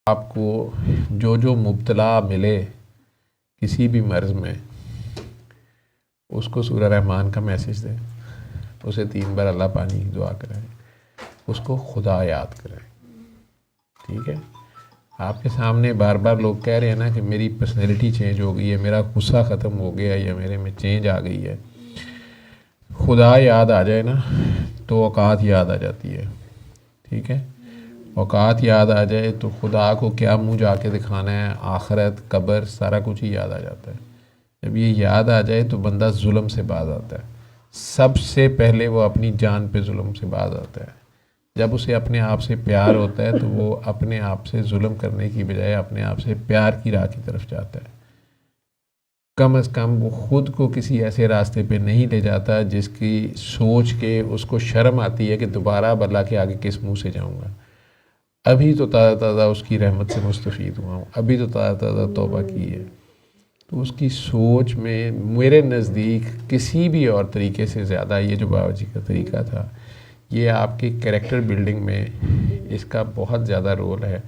آپ کو جو مبتلا ملے کسی بھی مرض میں، اس کو سورہ رحمان کا میسیج دیں، اسے 3 بار اللہ پانی کی دعا کرائیں، اس کو خدا یاد کرائیں. ٹھیک ہے؟ آپ کے سامنے بار بار لوگ کہہ رہے ہیں نا کہ میری پرسنالٹی چینج ہو گئی ہے، میرا غصہ ختم ہو گیا ہے، یا میرے میں چینج آ گئی ہے. خدا یاد آ جائے نا تو اوقات یاد آ جاتی ہے. ٹھیک ہے؟ اوقات یاد آ جائے تو خدا کو کیا منہ جا کے دکھانا ہے، آخرت، قبر، سارا کچھ ہی یاد آ جاتا ہے. جب یہ یاد آ جائے تو بندہ ظلم سے باز آتا ہے. سب سے پہلے وہ اپنی جان پہ ظلم سے باز آتا ہے. جب اسے اپنے آپ سے پیار ہوتا ہے تو وہ اپنے آپ سے ظلم کرنے کی بجائے اپنے آپ سے پیار کی راہ کی طرف جاتا ہے. کم از کم وہ خود کو کسی ایسے راستے پہ نہیں لے جاتا جس کی سوچ کے اس کو شرم آتی ہے کہ دوبارہ اب اللہ کے آگے کس منہ سے جاؤں گا. ابھی تو تازہ تازہ اس کی رحمت سے مستفید ہوا ہوں، ابھی تو تازہ تازہ توبہ کی ہے. تو اس کی سوچ میں میرے نزدیک کسی بھی اور طریقے سے زیادہ یہ جو بابا جی کا طریقہ تھا، یہ آپ کے کریکٹر بلڈنگ میں اس کا بہت زیادہ رول ہے.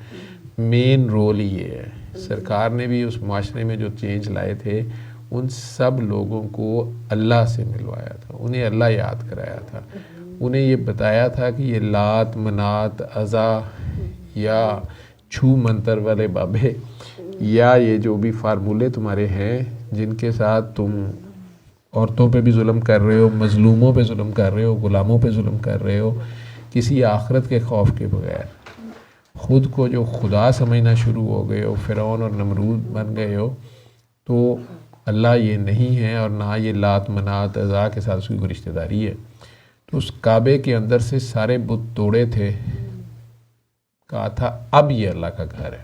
مین رول ہی یہ ہے. سرکار نے بھی اس معاشرے میں جو چینج لائے تھے ان سب لوگوں کو اللہ سے ملوایا تھا، انہیں اللہ یاد کرایا تھا، انہیں یہ بتایا تھا کہ یہ لات، منات، عزا یا چھو منتر والے بابے یا یہ جو بھی فارمولے تمہارے ہیں جن کے ساتھ تم عورتوں پہ بھی ظلم کر رہے ہو، مظلوموں پہ ظلم کر رہے ہو، غلاموں پہ ظلم کر رہے ہو، کسی آخرت کے خوف کے بغیر خود کو جو خدا سمجھنا شروع ہو گئے ہو، فرعون اور نمرود بن گئے ہو، تو اللہ یہ نہیں ہے اور نہ یہ لات، منات، عزا کے ساتھ اس کی کوئی رشتہ داری ہے. تو اس کعبے کے اندر سے سارے بت توڑے تھے، کہا تھا اب یہ اللہ کا گھر ہے.